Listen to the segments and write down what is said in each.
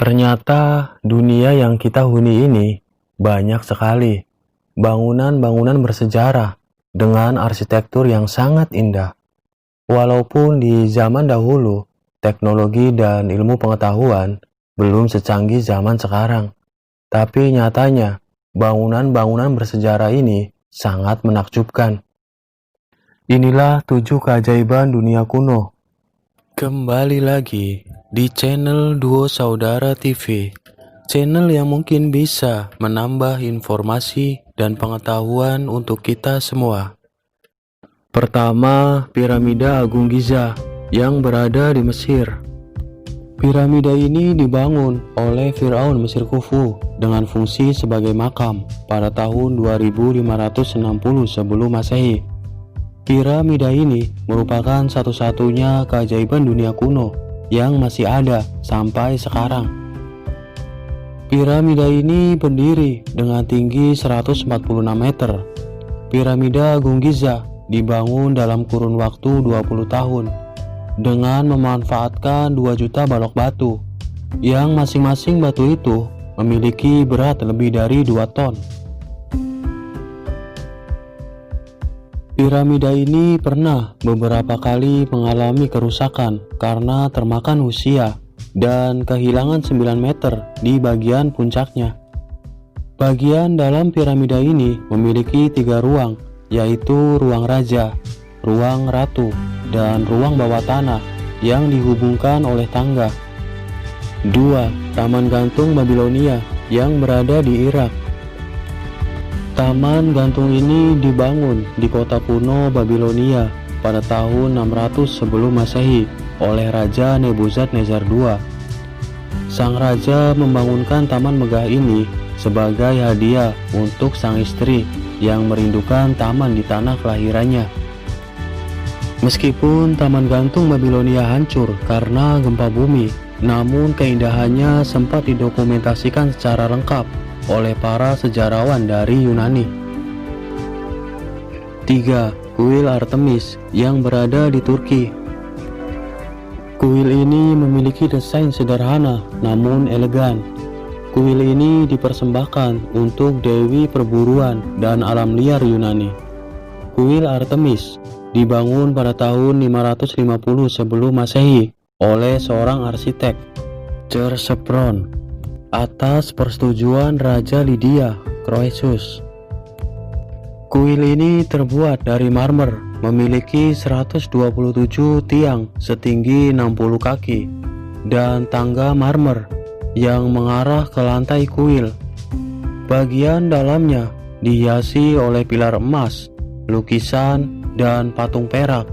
Ternyata dunia yang kita huni ini banyak sekali bangunan-bangunan bersejarah dengan arsitektur yang sangat indah. Walaupun di zaman dahulu teknologi dan ilmu pengetahuan belum secanggih zaman sekarang, tapi nyatanya bangunan-bangunan bersejarah ini sangat menakjubkan. Inilah 7 keajaiban dunia kuno. Kembali lagi di channel Duo Saudara TV, channel yang mungkin bisa menambah informasi dan pengetahuan untuk kita semua. Pertama, Piramida Agung Giza yang berada di Mesir. Piramida ini dibangun oleh Firaun Mesir Khufu dengan fungsi sebagai makam pada tahun 2560 sebelum Masehi. Piramida ini merupakan satu-satunya keajaiban dunia kuno yang masih ada sampai sekarang. Piramida ini berdiri dengan tinggi 146 meter. Piramida Agung Giza dibangun dalam kurun waktu 20 tahun dengan memanfaatkan 2 juta balok batu yang masing-masing batu itu memiliki berat lebih dari 2 ton. Piramida ini pernah beberapa kali mengalami kerusakan karena termakan usia dan kehilangan 9 meter di bagian puncaknya. Bagian dalam piramida ini memiliki 3 ruang, yaitu ruang raja, ruang ratu, dan ruang bawah tanah yang dihubungkan oleh tangga. 2. Taman gantung Babilonia yang berada di Irak. Taman gantung ini dibangun di kota kuno Babilonia pada tahun 600 sebelum Masehi oleh Raja Nebukadnezar II. Sang raja membangunkan taman megah ini sebagai hadiah untuk sang istri yang merindukan taman di tanah kelahirannya. Meskipun taman gantung Babilonia hancur karena gempa bumi, namun keindahannya sempat didokumentasikan secara lengkap oleh para sejarawan dari Yunani. 3. Kuil Artemis yang berada di Turki. Kuil ini memiliki desain sederhana namun elegan. Kuil ini dipersembahkan untuk dewi perburuan dan alam liar Yunani. Kuil Artemis dibangun pada tahun 550 sebelum Masehi oleh seorang arsitek, Chercepron, atas persetujuan Raja Lydia Croesus. Kuil ini terbuat dari marmer, memiliki 127 tiang setinggi 60 kaki dan tangga marmer yang mengarah ke lantai kuil. Bagian dalamnya dihiasi oleh pilar emas, lukisan, dan patung perak.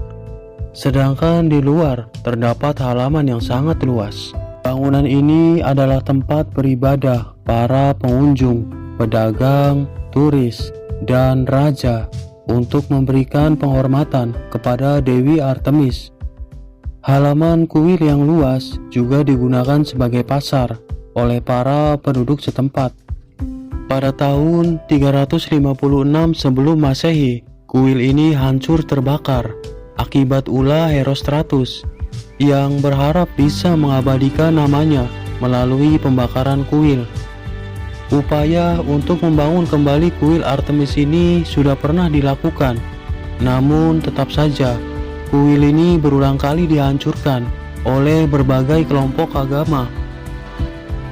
Sedangkan di luar terdapat halaman yang sangat luas. Bangunan ini adalah tempat beribadah para pengunjung, pedagang, turis, dan raja untuk memberikan penghormatan kepada Dewi Artemis. Halaman kuil yang luas juga digunakan sebagai pasar oleh para penduduk setempat. Pada tahun 356 sebelum Masehi, kuil ini hancur terbakar akibat ulah Herostratus yang berharap bisa mengabadikan namanya melalui pembakaran kuil. Upaya untuk membangun kembali kuil Artemis ini sudah pernah dilakukan, namun tetap saja kuil ini berulang kali dihancurkan oleh berbagai kelompok agama.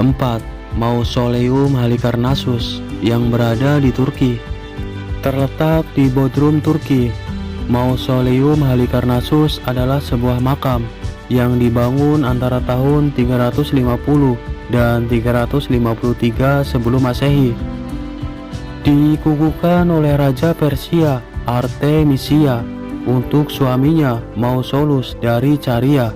4. Mausoleum Halikarnassus yang berada di Turki. Terletak di Bodrum, Turki, Mausoleum Halikarnassus adalah sebuah makam yang dibangun antara tahun 350 dan 353 sebelum Masehi. Dikukuhkan oleh Raja Persia Artemisia untuk suaminya Mausolus dari Caria.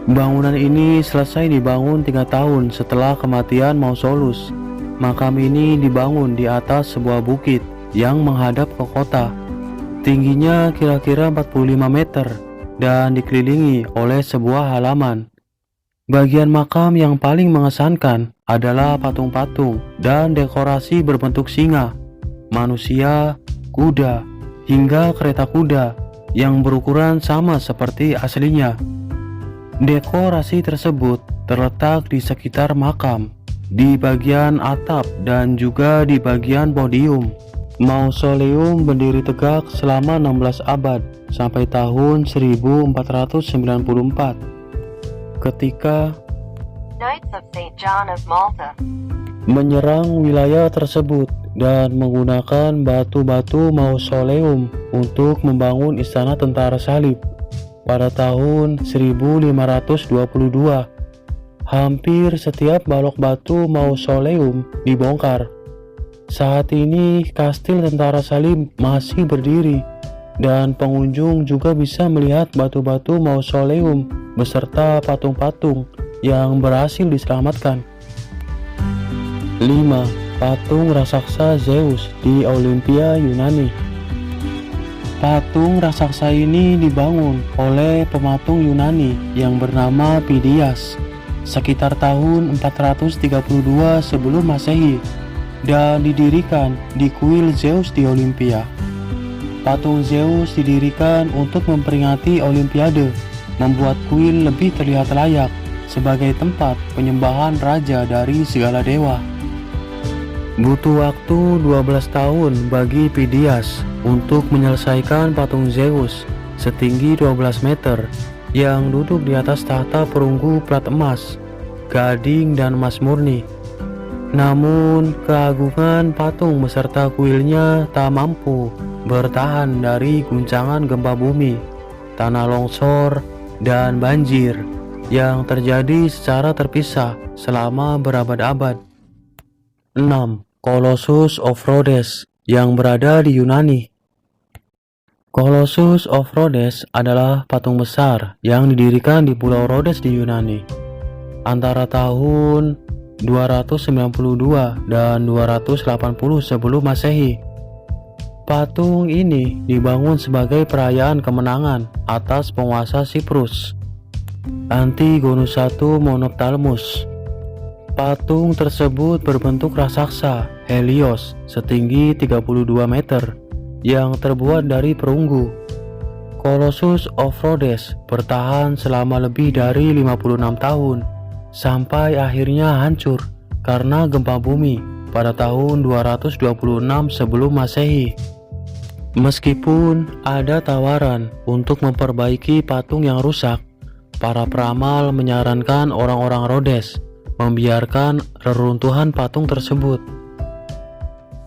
Bangunan ini selesai dibangun 3 tahun setelah kematian Mausolus. Makam ini dibangun di atas sebuah bukit yang menghadap ke kota. Tingginya kira-kira 45 meter dan dikelilingi oleh sebuah halaman. Bagian makam yang paling mengesankan adalah patung-patung dan dekorasi berbentuk singa, manusia, kuda, hingga kereta kuda yang berukuran sama seperti aslinya. Dekorasi tersebut terletak di sekitar makam, di bagian atap dan juga di bagian podium. Mausoleum berdiri tegak selama 16 abad sampai tahun 1494 ketika Knights of St. John of Malta menyerang wilayah tersebut dan menggunakan batu-batu mausoleum untuk membangun istana tentara salib. Pada tahun 1522, hampir setiap balok batu mausoleum dibongkar. Saat ini kastil tentara salib masih berdiri dan pengunjung juga bisa melihat batu-batu mausoleum beserta patung-patung yang berhasil diselamatkan. 5. Patung raksasa Zeus di Olimpia, Yunani. Patung raksasa ini dibangun oleh pematung Yunani yang bernama Phidias sekitar tahun 432 sebelum Masehi dan didirikan di kuil Zeus di Olimpia. Patung Zeus didirikan untuk memperingati Olimpiade, membuat kuil lebih terlihat layak sebagai tempat penyembahan raja dari segala dewa. Butuh waktu 12 tahun bagi Phidias untuk menyelesaikan patung Zeus setinggi 12 meter yang duduk di atas tahta perunggu plat emas, gading dan emas murni. Namun, keagungan patung beserta kuilnya tak mampu bertahan dari guncangan gempa bumi, tanah longsor, dan banjir yang terjadi secara terpisah selama berabad-abad. 6. Colossus of Rhodes yang berada di Yunani. Colossus of Rhodes adalah patung besar yang didirikan di Pulau Rhodes di Yunani antara tahun 292 dan 280 sebelum Masehi. Patung ini dibangun sebagai perayaan kemenangan atas penguasa Siprus, Antigonus I Monophthalmus. Patung tersebut berbentuk raksasa Helios setinggi 32 meter yang terbuat dari perunggu. Colossus of Rhodes bertahan selama lebih dari 56 tahun sampai akhirnya hancur karena gempa bumi pada tahun 226 sebelum Masehi. Meskipun ada tawaran untuk memperbaiki patung yang rusak, para peramal menyarankan orang-orang Rhodes membiarkan reruntuhan patung tersebut.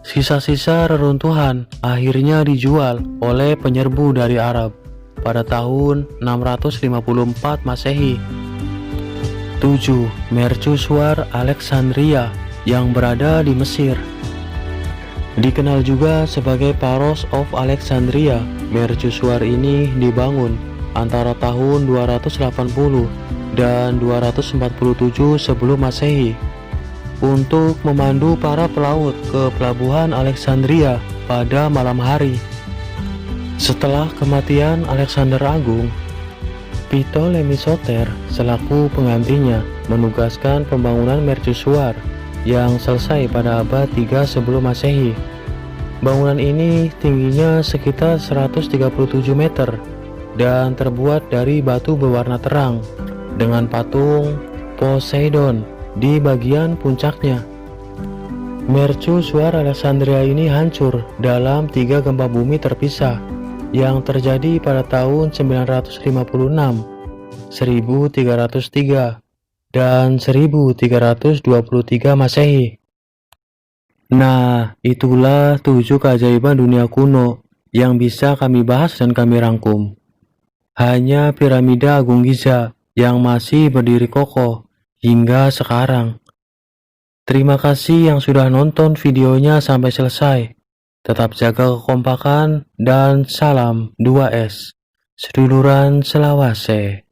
Sisa-sisa reruntuhan akhirnya dijual oleh penyerbu dari Arab pada tahun 654 Masehi. 7. Mercusuar Alexandria yang berada di Mesir. Dikenal juga sebagai Pharos of Alexandria, mercusuar ini dibangun antara tahun 280 dan 247 sebelum Masehi untuk memandu para pelaut ke pelabuhan Alexandria pada malam hari. Setelah kematian Alexander Agung, Ptolemy Soter selaku penggantinya menugaskan pembangunan mercusuar yang selesai pada abad 3 sebelum Masehi. Bangunan ini tingginya sekitar 137 meter dan terbuat dari batu berwarna terang dengan patung Poseidon di bagian puncaknya. Mercusuar Alexandria ini hancur dalam 3 gempa bumi terpisah yang terjadi pada tahun 956, 1303, dan 1323 Masehi. Nah, itulah 7 keajaiban dunia kuno yang bisa kami bahas dan kami rangkum. Hanya piramida Agung Giza yang masih berdiri kokoh hingga sekarang. Terima kasih yang sudah nonton videonya sampai selesai. Tetap jaga kekompakan dan salam 2S. Seduluran Selawase.